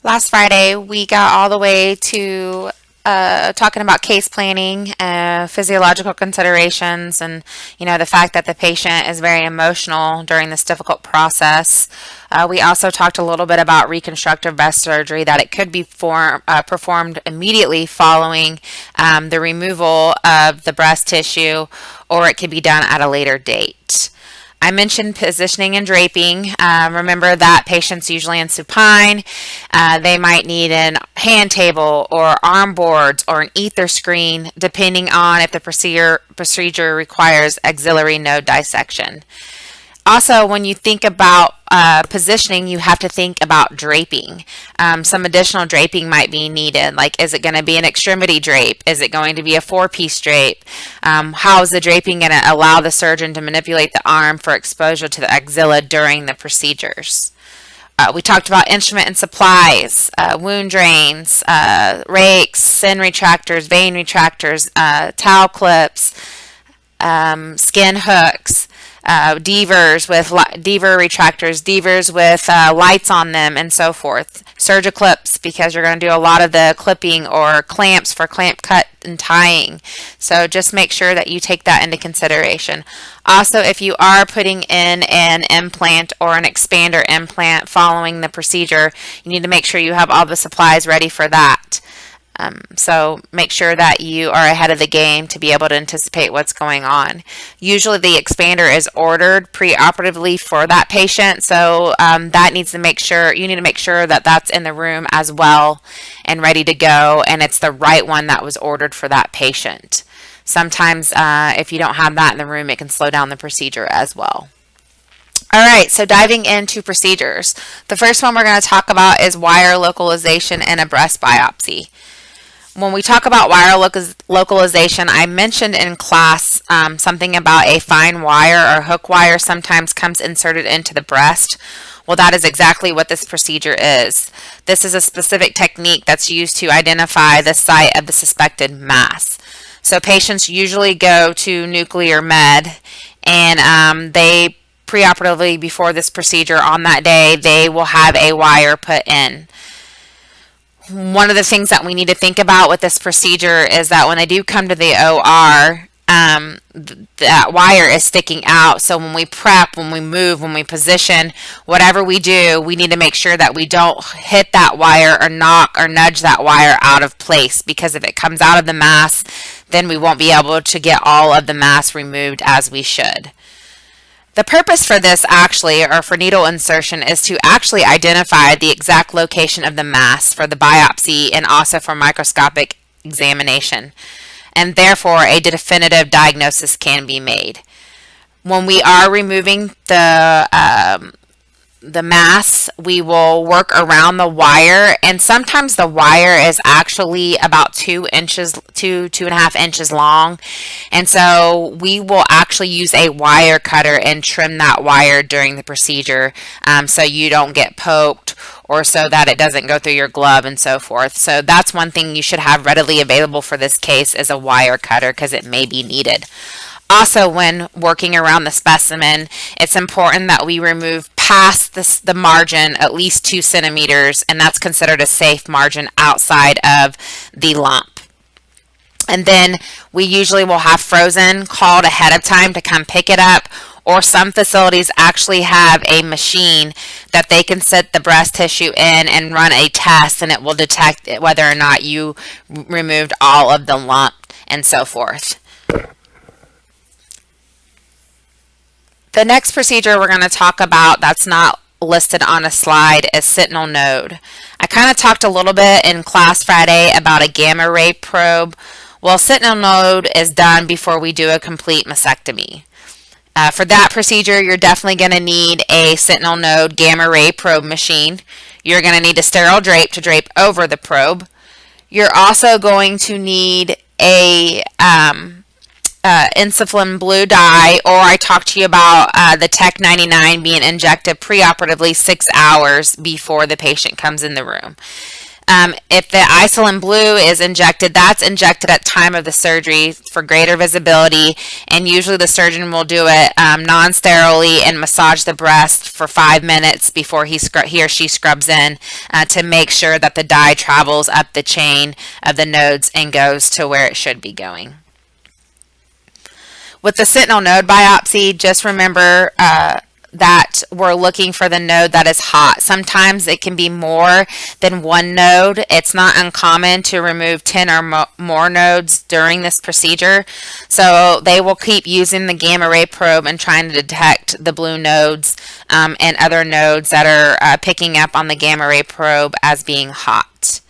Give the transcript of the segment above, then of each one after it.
Last Friday, we got all the way to talking about case planning, physiological considerations, and the fact that the patient is very emotional during this difficult process. We also talked a little bit about reconstructive breast surgery, that it could be performed immediately following the removal of the breast tissue, or it could be done at a later date. I mentioned positioning and draping. Remember that patients usually in supine, they might need a hand table or arm boards or an ether screen, depending on if the procedure requires axillary node dissection. Also, when you think about positioning, you have to think about draping. Some additional draping might be needed. Like, is it going to be an extremity drape? Is it going to be a four-piece drape? How is the draping going to allow the surgeon to manipulate the arm for exposure to the axilla during the procedures? We talked about instrument and supplies, wound drains, rakes, skin retractors, vein retractors, towel clips, skin hooks, devers with dever retractors, devers with lights on them, and so forth. Surgiclips, because you're going to do a lot of the clipping, or clamps for clamp cut and tying. So just make sure that you take that into consideration. Also, if you are putting in an implant or an expander implant following the procedure, you need to make sure you have all the supplies ready for that. So make sure that you are ahead of the game to be able to anticipate what's going on. Usually the expander is ordered preoperatively for that patient, so that needs to make sure you need to make sure that that's in the room as well and ready to go, and it's the right one that was ordered for that patient. Sometimes if you don't have that in the room, it can slow down the procedure as well. All right, so diving into procedures. The first one we're going to talk about is wire localization in a breast biopsy. When we talk about wire localization, I mentioned in class something about a fine wire or hook wire sometimes comes inserted into the breast. Well, that is exactly what this procedure is. This is a specific technique that's used to identify the site of the suspected mass. So patients usually go to nuclear med, and they preoperatively, before this procedure on that day, they will have a wire put in. One of the things that we need to think about with this procedure is that when they do come to the OR, that wire is sticking out. So when we prep, when we move, when we position, whatever we do, we need to make sure that we don't hit that wire or knock or nudge that wire out of place, because if it comes out of the mass, then we won't be able to get all of the mass removed as we should. The purpose for this actually, or for needle insertion, is to actually identify the exact location of the mass for the biopsy and also for microscopic examination. And therefore, a definitive diagnosis can be made. When we are removing the mass, we will work around the wire, and sometimes the wire is actually about 2.5 inches long, and so we will actually use a wire cutter and trim that wire during the procedure, so you don't get poked, or so that it doesn't go through your glove and so forth. So that's one thing you should have readily available for this case, is a wire cutter, because it may be needed. Also, when working around the specimen, it's important that we remove past the margin at least 2 centimeters, and that's considered a safe margin outside of the lump. And then we usually will have frozen called ahead of time to come pick it up, or some facilities actually have a machine that they can set the breast tissue in and run a test, and it will detect whether or not you removed all of the lump and so forth. The next procedure we're going to talk about that's not listed on a slide is sentinel node. I kind of talked a little bit in class Friday about a gamma ray probe. Well, sentinel node is done before we do a complete mastectomy. For that procedure, you're definitely going to need a sentinel node gamma ray probe machine. You're going to need a sterile drape to drape over the probe. You're also going to need a insufflin blue dye, or I talked to you about the Tech 99 being injected preoperatively 6 hours before the patient comes in the room. If the Isolin Blue is injected, that's injected at time of the surgery for greater visibility, and usually the surgeon will do it non-sterilely and massage the breast for 5 minutes before he or she scrubs in to make sure that the dye travels up the chain of the nodes and goes to where it should be going. With the sentinel node biopsy, just remember that we're looking for the node that is hot. Sometimes it can be more than one node. It's not uncommon to remove 10 or more nodes during this procedure. So they will keep using the gamma ray probe and trying to detect the blue nodes and other nodes that are picking up on the gamma ray probe as being hot.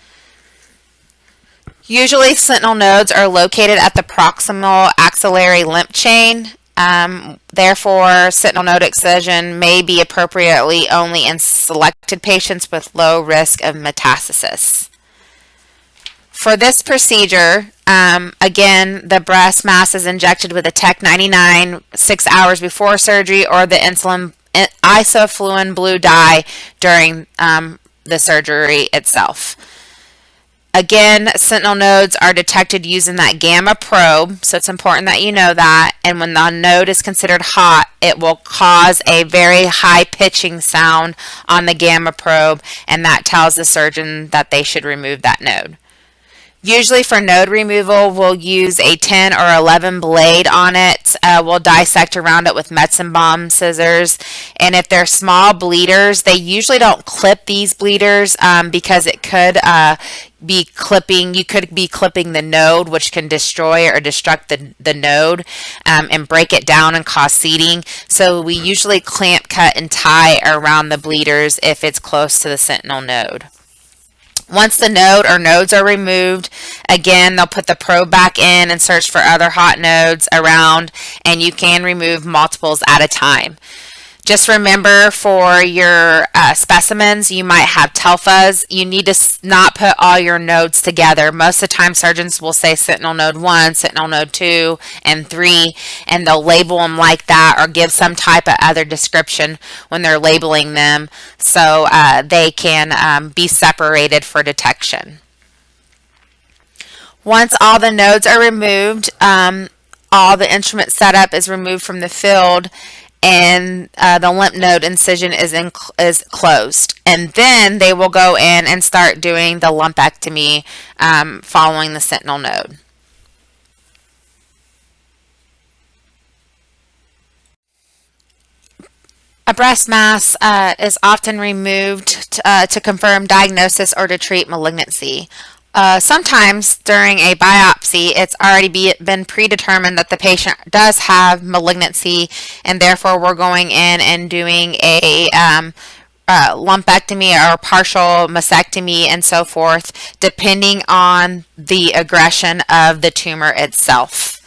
Usually sentinel nodes are located at the proximal axillary lymph chain. Therefore, sentinel node excision may be appropriately only in selected patients with low risk of metastasis. For this procedure, again, the breast mass is injected with a Tech 99 6 hours before surgery or the isoflurane blue dye during the surgery itself. Again, sentinel nodes are detected using that gamma probe, so it's important that you know that. And when the node is considered hot, it will cause a very high pitching sound on the gamma probe, and that tells the surgeon that they should remove that node. Usually for node removal, we'll use a 10 or 11 blade on it. We'll dissect around it with Metzenbaum scissors. And if they're small bleeders, they usually don't clip these bleeders because it could be clipping. You could be clipping the node, which can destroy or destruct the node and break it down and cause seeding. So we usually clamp, cut, and tie around the bleeders if it's close to the sentinel node. Once the node or nodes are removed, again, they'll put the probe back in and search for other hot nodes around, and you can remove multiples at a time. Just remember for your specimens, you might have TELFAs. You need to not put all your nodes together. Most of the time, surgeons will say sentinel node 1, sentinel node 2, and 3, and they'll label them like that or give some type of other description when they're labeling them so they can be separated for detection. Once all the nodes are removed, all the instrument setup is removed from the field, and the lymph node incision is closed. And then they will go in and start doing the lumpectomy following the sentinel node. A breast mass is often removed to confirm diagnosis or to treat malignancy. Sometimes during a biopsy, it's already been predetermined that the patient does have malignancy, and therefore we're going in and doing a lumpectomy or partial mastectomy and so forth, depending on the aggression of the tumor itself.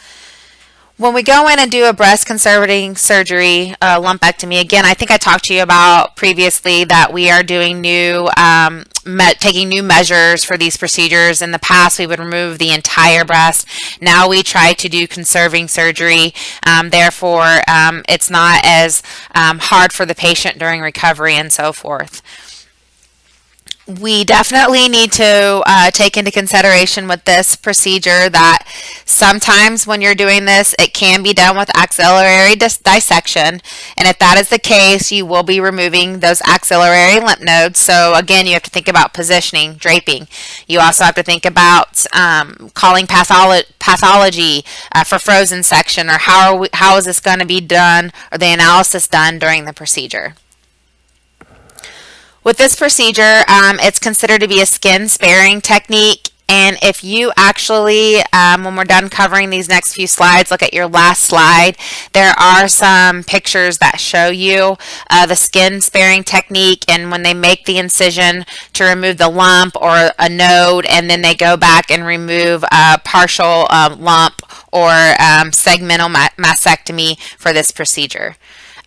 When we go in and do a breast conserving surgery, lumpectomy, again, I think I talked to you about previously that we are doing taking new measures for these procedures. In the past, we would remove the entire breast. Now we try to do conserving surgery. Therefore, it's not as hard for the patient during recovery and so forth. We definitely need to take into consideration with this procedure that sometimes when you're doing this, it can be done with axillary dissection. And if that is the case, you will be removing those axillary lymph nodes. So again, you have to think about positioning, draping. You also have to think about calling pathology for frozen section, or how is this going to be done, or the analysis done during the procedure. With this procedure, it's considered to be a skin sparing technique, and if you actually, when we're done covering these next few slides, look at your last slide, there are some pictures that show you the skin sparing technique, and when they make the incision to remove the lump or a node, and then they go back and remove a partial lump or segmental mastectomy for this procedure.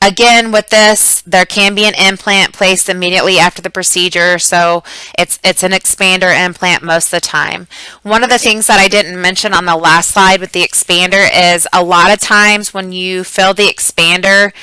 Again, with this, there can be an implant placed immediately after the procedure, so it's an expander implant most of the time. One of the things that I didn't mention on the last slide with the expander is a lot of times when you fill the expander,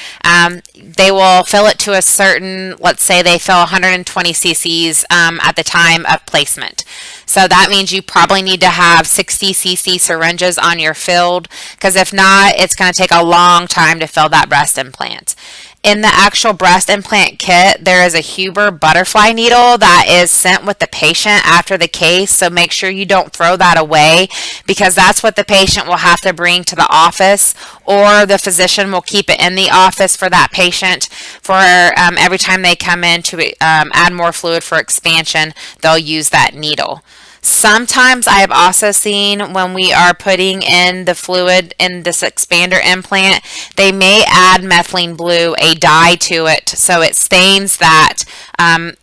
they will fill it to a certain, let's say they fill 120 cc's at the time of placement. So that means you probably need to have 60 cc syringes on your field, because if not, it's going to take a long time to fill that breast implant. In the actual breast implant kit, there is a Huber butterfly needle that is sent with the patient after the case, so make sure you don't throw that away, because that's what the patient will have to bring to the office, or the physician will keep it in the office for that patient for every time they come in to add more fluid for expansion, they'll use that needle. Sometimes I have also seen when we are putting in the fluid in this expander implant, they may add methylene blue, a dye to it, so it stains that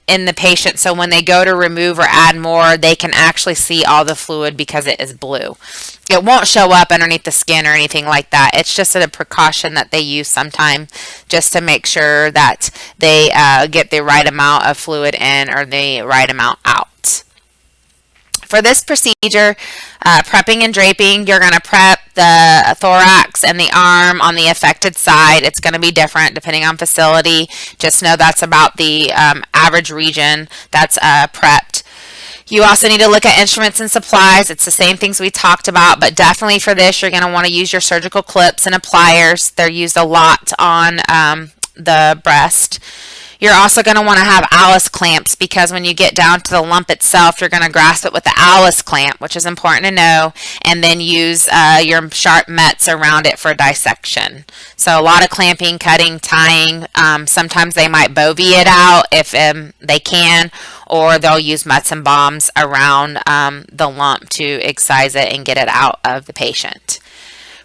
in the patient, so when they go to remove or add more, they can actually see all the fluid because it is blue. It won't show up underneath the skin or anything like that. It's just a precaution that they use sometimes just to make sure that they get the right amount of fluid in or the right amount out. For this procedure, prepping and draping, you're going to prep the thorax and the arm on the affected side. It's going to be different depending on facility. Just know that's about the average region that's prepped. You also need to look at instruments and supplies. It's the same things we talked about, but definitely for this, you're going to want to use your surgical clips and pliers. They're used a lot on the breast. You're also going to want to have Alice clamps, because when you get down to the lump itself, you're going to grasp it with the Alice clamp, which is important to know, and then use your sharp mets around it for dissection. So a lot of clamping, cutting, tying. Sometimes they might bovie it out if they can, or they'll use mets and bombs around the lump to excise it and get it out of the patient.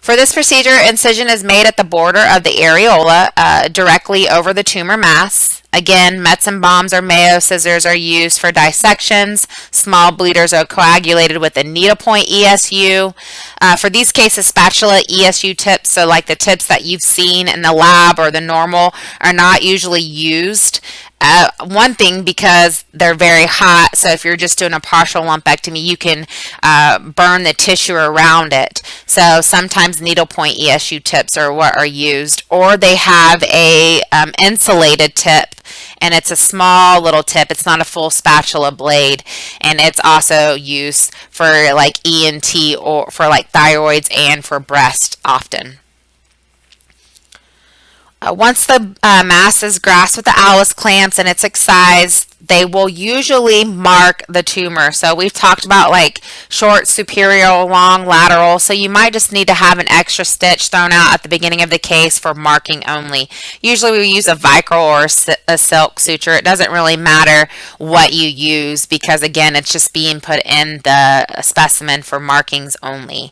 For this procedure, incision is made at the border of the areola directly over the tumor mass. Again, mets and bombs or Mayo scissors are used for dissections. Small bleeders are coagulated with a needlepoint ESU. For these cases, spatula ESU tips, so like the tips that you've seen in the lab or the normal, are not usually used. One thing, because they're very hot, so if you're just doing a partial lumpectomy, you can burn the tissue around it. So sometimes needlepoint ESU tips are what are used, or they have a insulated tip, and it's a small little tip. It's not a full spatula blade, and it's also used for like ENT or for like thyroids and for breast often. Once the mass is grasped with the Alice clamps and it's excised, they will usually mark the tumor. So we've talked about like short, superior, long, lateral. So you might just need to have an extra stitch thrown out at the beginning of the case for marking only. Usually we use a Vicryl or a silk suture. It doesn't really matter what you use, because again, it's just being put in the specimen for markings only.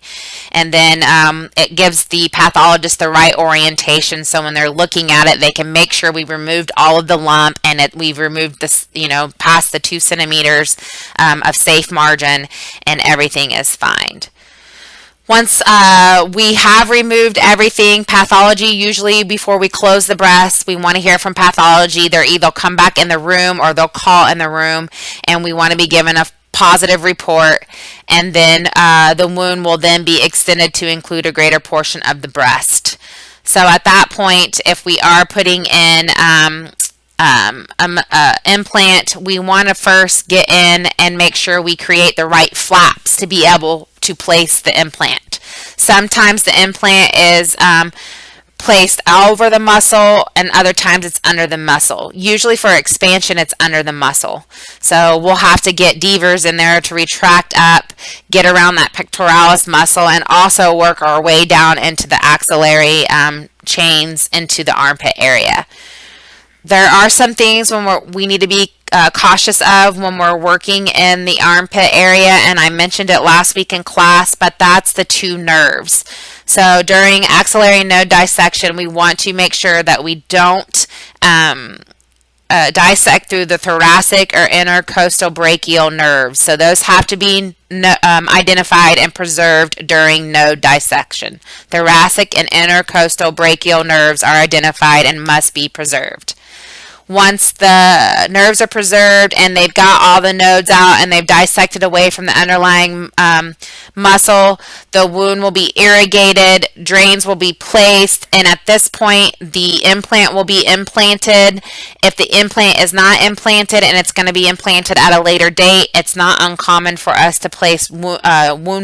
And then it gives the pathologist the right orientation, so when they're looking at it, they can make sure we removed all of the lump and we've removed this, past the 2 centimeters of safe margin, and everything is fine. Once we have removed everything, pathology, usually before we close the breast, we want to hear from pathology. They'll either come back in the room or they'll call in the room, and we want to be given a positive report, and then the wound will then be extended to include a greater portion of the breast. So at that point, if we are putting in implant, we want to first get in and make sure we create the right flaps to be able to place the implant. Sometimes the implant is placed over the muscle, and other times it's under the muscle. Usually for expansion, it's under the muscle. So we'll have to get devers in there to retract up, get around that pectoralis muscle, and also work our way down into the axillary chains into the armpit area. There are some things we need to be cautious of when we're working in the armpit area, and I mentioned it last week in class, but that's the 2 nerves. So during axillary node dissection, we want to make sure that we don't dissect through the thoracic or intercostal brachial nerves. So those have to be identified and preserved during node dissection. Thoracic and intercostal brachial nerves are identified and must be preserved. Once the nerves are preserved and they've got all the nodes out and they've dissected away from the underlying muscle, the wound will be irrigated, drains will be placed, and at this point the implant will be implanted. If the implant is not implanted and it's going to be implanted at a later date, it's not uncommon for us to place wound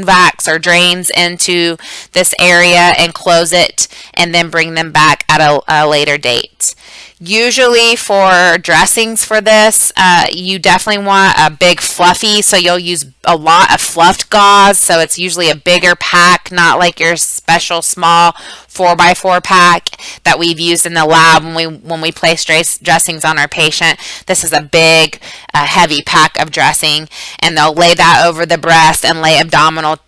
vacs or drains into this area and close it and then bring them back at a later date. Usually for dressings for this, you definitely want a big fluffy, so you'll use a lot of fluffed gauze, so it's usually a bigger pack, not like your special small 4x4 pack that we've used in the lab when we place dressings on our patient. This is a big, heavy pack of dressing, and they'll lay that over the breast and lay abdominal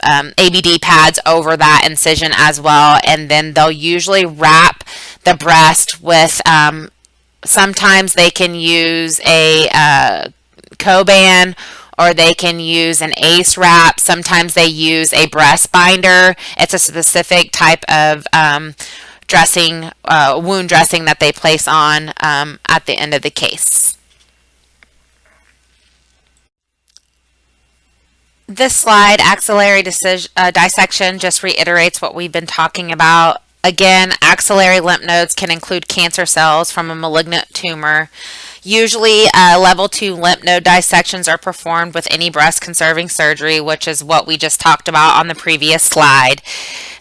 ABD pads over that incision as well, and then they'll usually wrap the breast with sometimes they can use a Coban or they can use an ACE wrap. Sometimes they use a breast binder. It's a specific type of dressing, wound dressing that they place on at the end of the case. This slide, axillary dissection, just reiterates what we've been talking about. Again, axillary lymph nodes can include cancer cells from a malignant tumor. Usually, level 2 lymph node dissections are performed with any breast conserving surgery, which is what we just talked about on the previous slide.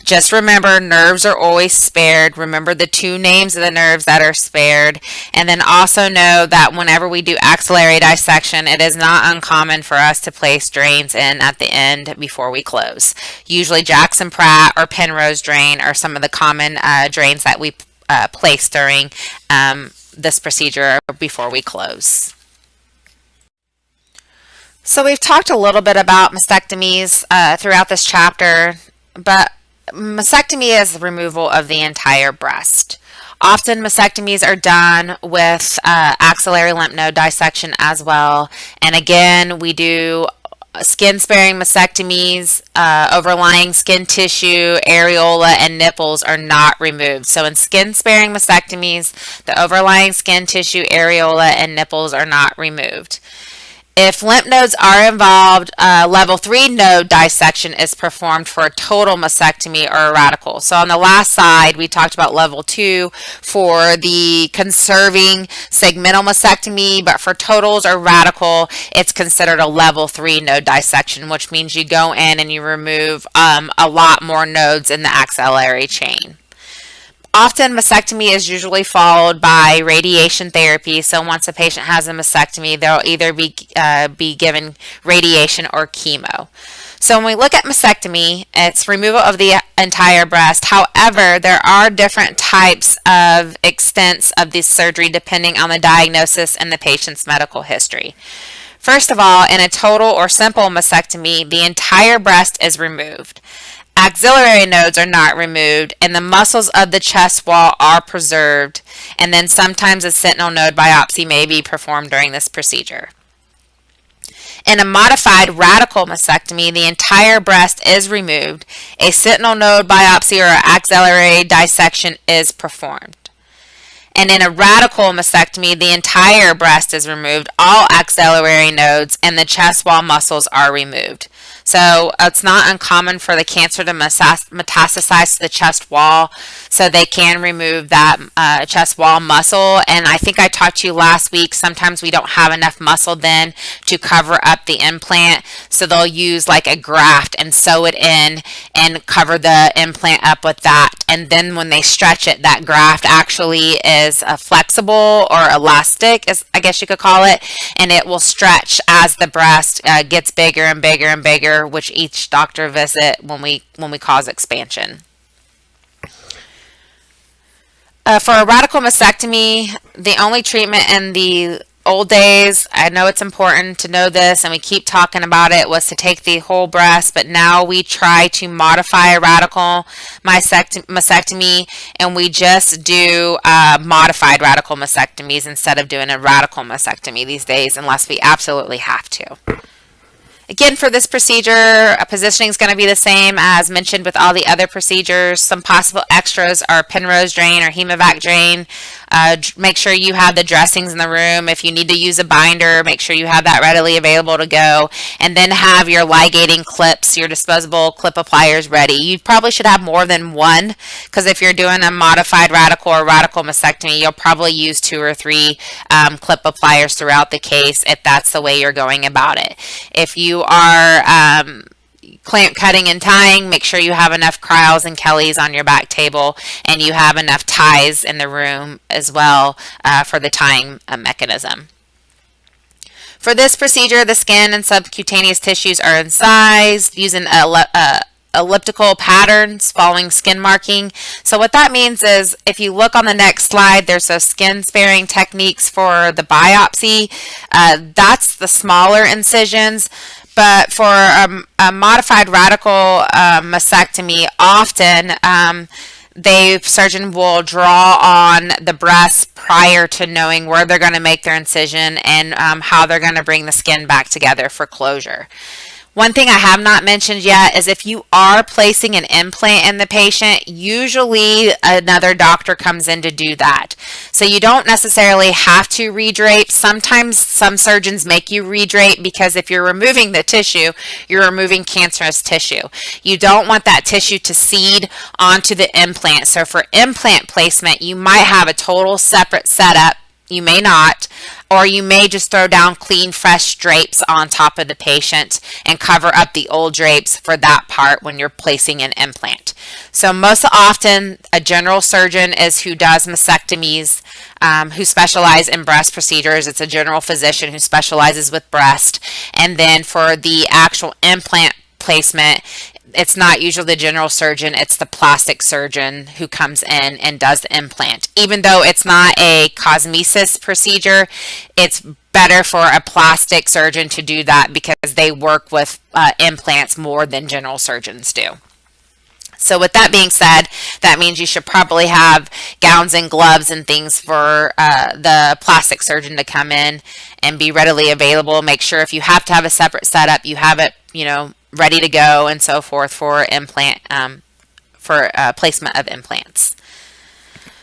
Just remember, nerves are always spared. Remember the 2 names of the nerves that are spared. And then also know that whenever we do axillary dissection, it is not uncommon for us to place drains in at the end before we close. Usually Jackson Pratt or Penrose drain are some of the common drains that we place during this procedure before we close. So we've talked a little bit about mastectomies throughout this chapter, but mastectomy is the removal of the entire breast. Often mastectomies are done with axillary lymph node dissection as well. And again, we do skin sparing mastectomies. Overlying skin tissue, areola, and nipples are not removed. So in skin sparing mastectomies, the overlying skin tissue, areola, and nipples are not removed. If lymph nodes are involved, level 3 node dissection is performed for a total mastectomy or a radical. So on the last slide, we talked about level 2 for the conserving segmental mastectomy, but for totals or radical, it's considered a level 3 node dissection, which means you go in and you remove a lot more nodes in the axillary chain. Often mastectomy is usually followed by radiation therapy. So once a patient has a mastectomy, they'll either be given radiation or chemo. So when we look at mastectomy, it's removal of the entire breast. However, there are different types of extents of this surgery depending on the diagnosis and the patient's medical history. First of all, in a total or simple mastectomy, the entire breast is removed. Axillary nodes are not removed, and the muscles of the chest wall are preserved, and then sometimes a sentinel node biopsy may be performed during this procedure. In a modified radical mastectomy, the entire breast is removed. A sentinel node biopsy or axillary dissection is performed. And in a radical mastectomy, the entire breast is removed, all axillary nodes, and the chest wall muscles are removed. So it's not uncommon for the cancer to metastasize to the chest wall, so they can remove that chest wall muscle. And I think I talked to you last week, sometimes we don't have enough muscle then to cover up the implant, so they'll use like a graft and sew it in and cover the implant up with that. And then when they stretch it, that graft actually is flexible or elastic, as I guess you could call it, and it will stretch as the breast gets bigger and bigger and bigger, which each doctor visit when we cause expansion. For a radical mastectomy, the only treatment in the old days, I know it's important to know this, and we keep talking about it, was to take the whole breast, but now we try to modify a radical mastectomy, and we just do modified radical mastectomies instead of doing a radical mastectomy these days, unless we absolutely have to. Again, for this procedure, positioning is going to be the same as mentioned with all the other procedures. Some possible extras are Penrose drain or Hemovac drain. Make sure you have the dressings in the room. If you need to use a binder, make sure you have that readily available to go. And then have your ligating clips, your disposable clip appliers ready. You probably should have more than one, because if you're doing a modified radical or radical mastectomy, you'll probably use 2 or 3 clip appliers throughout the case if that's the way you're going about it. If you are clamp cutting and tying, make sure you have enough Cryles and Kellys on your back table, and you have enough ties in the room as well for the tying mechanism. For this procedure, the skin and subcutaneous tissues are incised using elliptical patterns following skin marking. So what that means is, if you look on the next slide, there's those skin sparing techniques for the biopsy. That's the smaller incisions. But for a modified radical mastectomy, often the surgeon will draw on the breast prior to knowing where they're going to make their incision and how they're going to bring the skin back together for closure. One thing I have not mentioned yet is, if you are placing an implant in the patient, usually another doctor comes in to do that. So you don't necessarily have to redrape. Sometimes some surgeons make you redrape, because if you're removing the tissue, you're removing cancerous tissue. You don't want that tissue to seed onto the implant. So for implant placement, you might have a total separate setup. You may not, or you may just throw down clean, fresh drapes on top of the patient and cover up the old drapes for that part when you're placing an implant. So most often, a general surgeon is who does mastectomies, who specialize in breast procedures. It's a general physician who specializes with breast. And then for the actual implant placement, it's not usually the general surgeon, it's the plastic surgeon who comes in and does the implant. Even though it's not a cosmesis procedure, it's better for a plastic surgeon to do that, because they work with implants more than general surgeons do. So with that being said, that means you should probably have gowns and gloves and things for the plastic surgeon to come in and be readily available. Make sure if you have to have a separate setup, you have it, ready to go and so forth for implant, for placement of implants.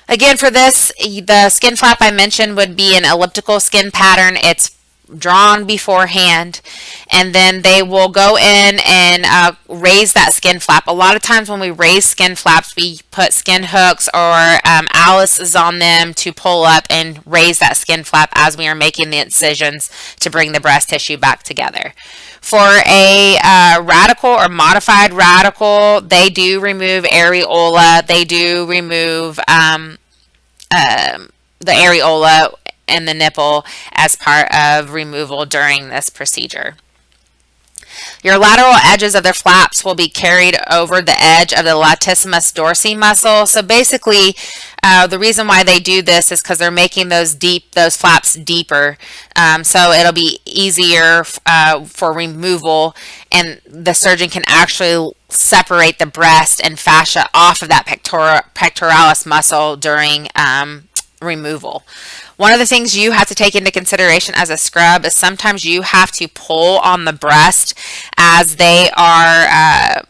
Again, for this, the skin flap I mentioned would be an elliptical skin pattern. It's drawn beforehand, and then they will go in and raise that skin flap. A lot of times when we raise skin flaps, we put skin hooks or Alice's on them to pull up and raise that skin flap as we are making the incisions to bring the breast tissue back together. For a radical or modified radical, they do remove areola. They do remove the areola and the nipple as part of removal during this procedure. Your lateral edges of the flaps will be carried over the edge of the latissimus dorsi muscle. So basically, the reason why they do this is because they're making those flaps deeper. So it'll be easier for removal, and the surgeon can actually separate the breast and fascia off of that pectoralis muscle during removal. One of the things you have to take into consideration as a scrub is sometimes you have to pull on the breast as they are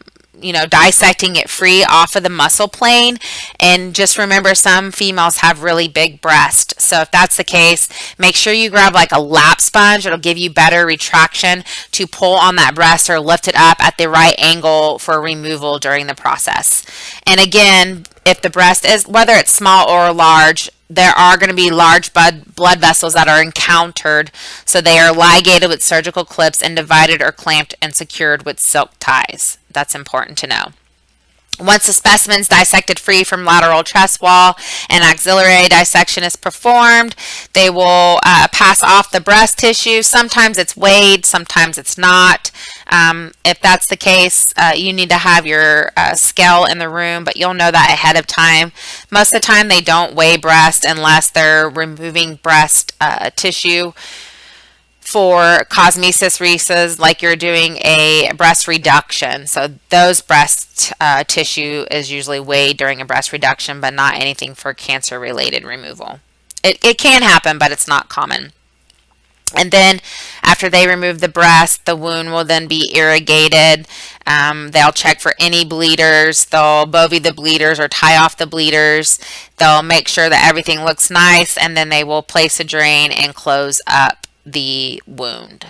dissecting it free off of the muscle plane. And just remember, some females have really big breasts. So if that's the case, make sure you grab like a lap sponge. It'll give you better retraction to pull on that breast or lift it up at the right angle for removal during the process. And again, if the breast is, whether it's small or large, there are going to be large blood vessels that are encountered, so they are ligated with surgical clips and divided or clamped and secured with silk ties. That's important to know. Once the specimen is dissected free from lateral chest wall and axillary dissection is performed, they will pass off the breast tissue. Sometimes it's weighed, sometimes it's not. If that's the case, you need to have your scale in the room, but you'll know that ahead of time. Most of the time they don't weigh breast unless they're removing breast tissue for cosmesis like you're doing a breast reduction. So those breast tissue is usually weighed during a breast reduction, but not anything for cancer related removal. It can happen, but it's not common. And then after they remove the breast, the wound will then be irrigated. They'll check for any bleeders. They'll bovie the bleeders or tie off the bleeders. They'll make sure that everything looks nice, and then they will place a drain and close up the wound.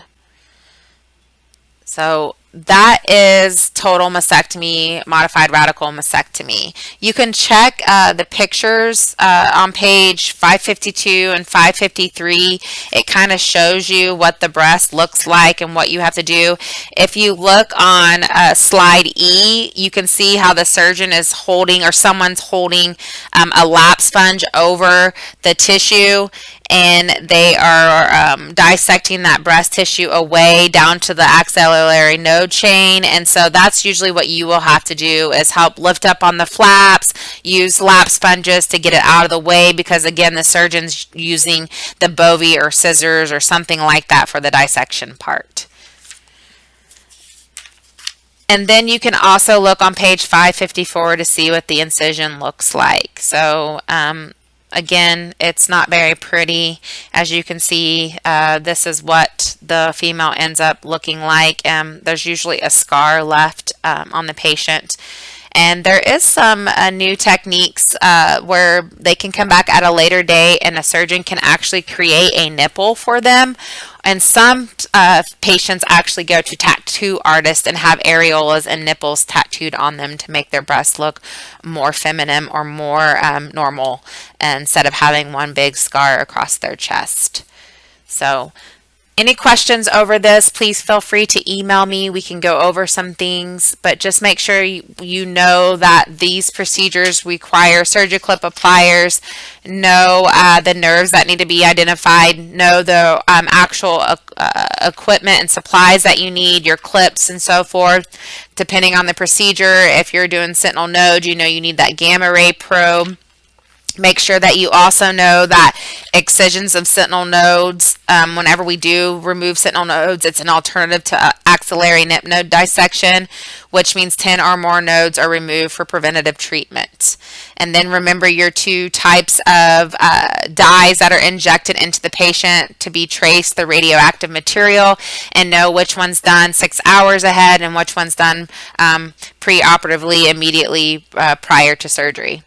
So that is total mastectomy, modified radical mastectomy. You can check the pictures on page 552 and 553. It kind of shows you what the breast looks like and what you have to do. If you look on slide E, you can see how the surgeon is holding, or someone's holding a lap sponge over the tissue, and they are dissecting that breast tissue away down to the axillary node chain. And so that's usually what you will have to do, is help lift up on the flaps, use lap sponges to get it out of the way, because again, the surgeon's using the bovie or scissors or something like that for the dissection part. And then you can also look on page 554 to see what the incision looks like. So again, it's not very pretty. As you can see, this is what the female ends up looking like. There's usually a scar left on the patient. And there is some new techniques where they can come back at a later date and a surgeon can actually create a nipple for them. And some patients actually go to tattoo artists and have areolas and nipples tattooed on them to make their breasts look more feminine or more normal, instead of having one big scar across their chest. So any questions over this, please feel free to email me. We can go over some things, but just make sure you know that these procedures require Surgiclip appliers, know the nerves that need to be identified, know the actual equipment and supplies that you need, your clips and so forth. Depending on the procedure, if you're doing sentinel node, you know you need that gamma ray probe. Make sure that you also know that excisions of sentinel nodes, whenever we do remove sentinel nodes, it's an alternative to axillary nip node dissection, which means 10 or more nodes are removed for preventative treatment. And then remember your two types of dyes that are injected into the patient to be traced the radioactive material, and know which one's done 6 hours ahead and which one's done pre-operatively immediately prior to surgery.